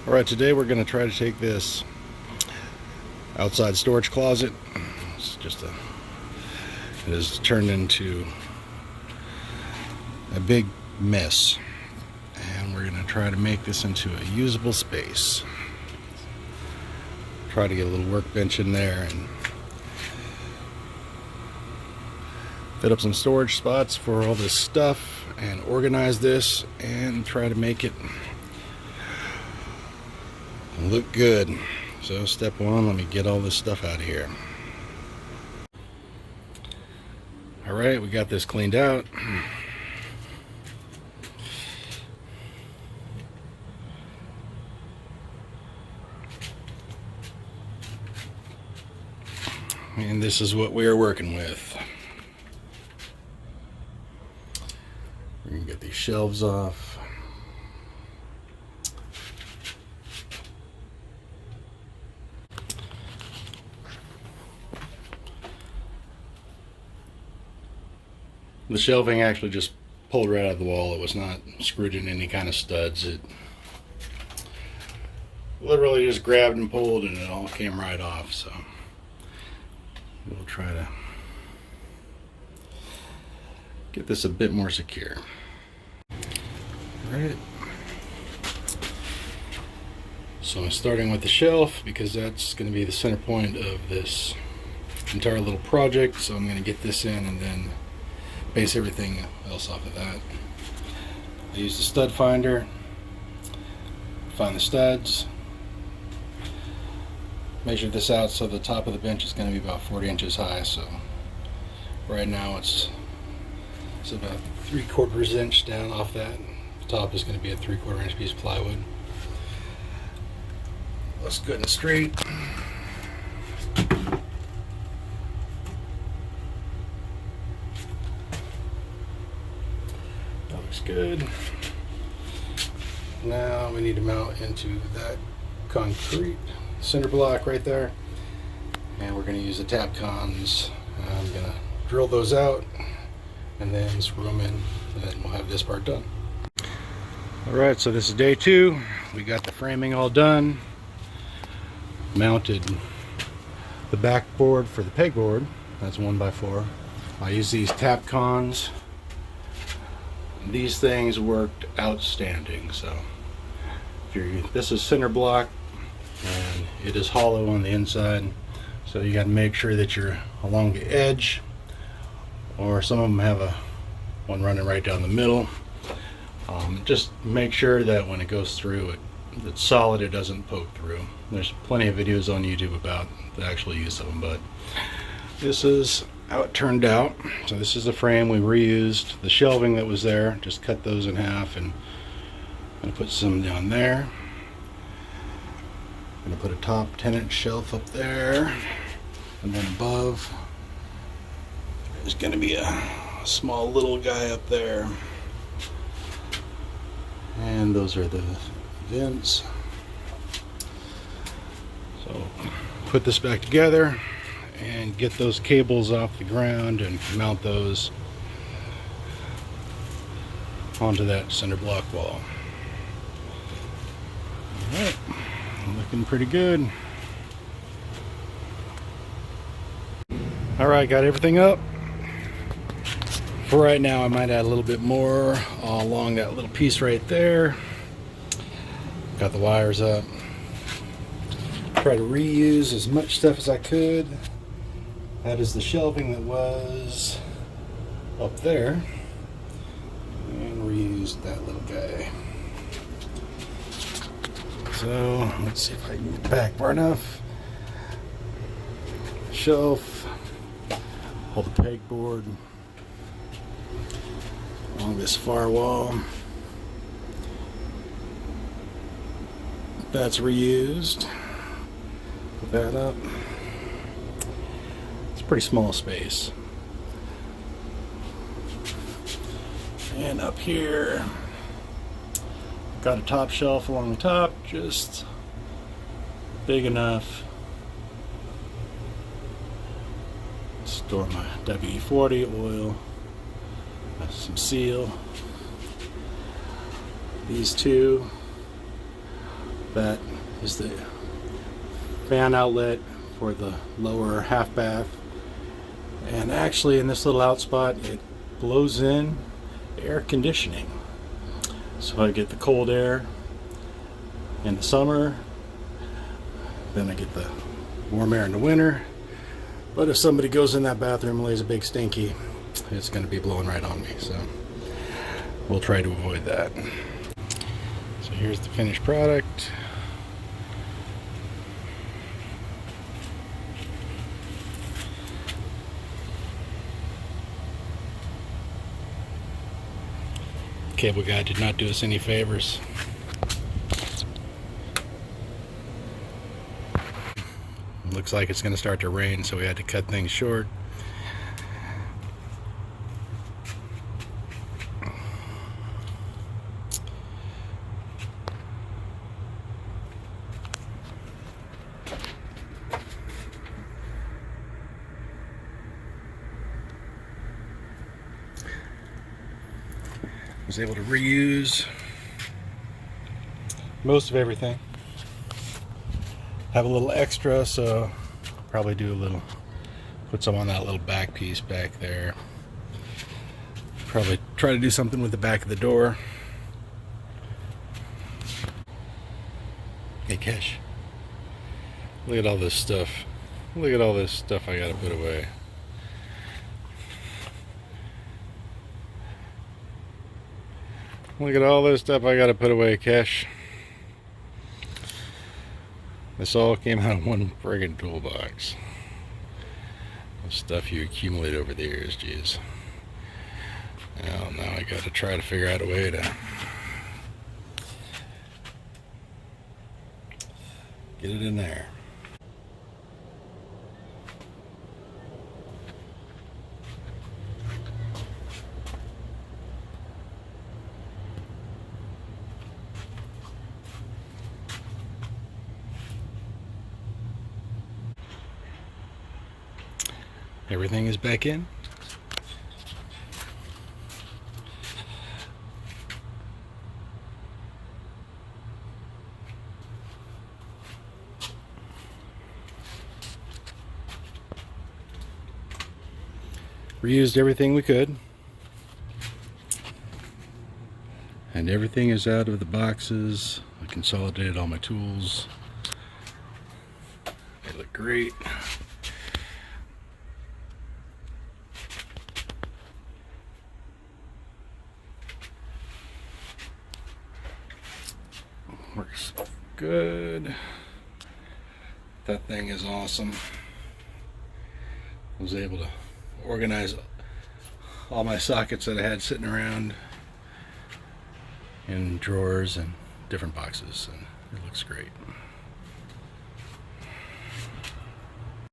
Alright, today we're going to try to take this outside storage closet. It has turned into a big mess, and we're going to try to make this into a usable space. Try to get a little workbench in there and fit up some storage spots for all this stuff and organize this and try to make it look good. So step one, let me get all this stuff out of here. Alright, we got this cleaned out. And this is what we are working with. We're going to get these shelves off. The shelving actually just pulled right out of the wall. It was not screwed in any kind of studs. It literally just grabbed and pulled and it all came right off. So we'll try to get this a bit more secure. Alright. So I'm starting with the shelf because that's going to be the center point of this entire little project. So I'm going to get this in and then base everything else off of that. I use the stud finder, find the studs, measure this out so the top of the bench is going to be about 40 inches high. So right now it's about 3/4 inch down off that. The top is going to be a 3/4 inch piece of plywood. Looks good and straight. Good. Now we need to mount into that concrete cinder block right there, and we're going to use the tap cons. I'm going to drill those out and then screw them in, and then we'll have this part done. Alright, so this is day 2. We got the framing all done, mounted the backboard for the pegboard. That's 1x4. I use these tap cons. These things worked outstanding. So this is cinder block and it is hollow on the inside, so you got to make sure that you're along the edge, or some of them have one running right down the middle. Just make sure that when it goes through it's solid, it doesn't poke through. There's plenty of videos on YouTube about the actual use of them, but this is how it turned out. So this is the frame we reused. The shelving that was there, just cut those in half, and I'm going to put some down there. I'm going to put a top 10-inch shelf up there, and then above there's going to be a small little guy up there, and those are the vents. So put this back together and get those cables off the ground and mount those onto that cinder block wall. Alright, looking pretty good. Alright, got everything up. For right now, I might add a little bit more along that little piece right there. Got the wires up. Try to reuse as much stuff as I could. That is the shelving that was up there, and reused that little guy. So let's see if I can get back far enough. Shelf, hold the pegboard along this far wall. That's reused. Put that up. Pretty small space. And up here, got a top shelf along the top, just big enough to store my WD-40 oil, some seal. These two That is the fan outlet for the lower half bath. And actually in this little out spot, it blows in air conditioning. So I get the cold air in the summer, then I get the warm air in the winter. But if somebody goes in that bathroom and lays a big stinky, it's going to be blowing right on me. So we'll try to avoid that. So here's the finished product. Cable guy did not do us any favors. Looks like it's going to start to rain, so we had to cut things short. Was able to reuse most of everything. Have a little extra, so probably do a little, put some on that little back piece back there. Probably try to do something with the back of the door. Hey Kesh, look at all this stuff. Look at all this stuff I gotta put away. Look at all this stuff I gotta put away, Kesh. This all came out of one friggin' toolbox. The stuff you accumulate over the years, geez. Well, now I gotta try to figure out a way to get it in there. Everything is back in. Reused everything we could. And everything is out of the boxes. I consolidated all my tools. They look great. Works good. That thing is awesome. I was able to organize all my sockets that I had sitting around in drawers and different boxes, and it looks great.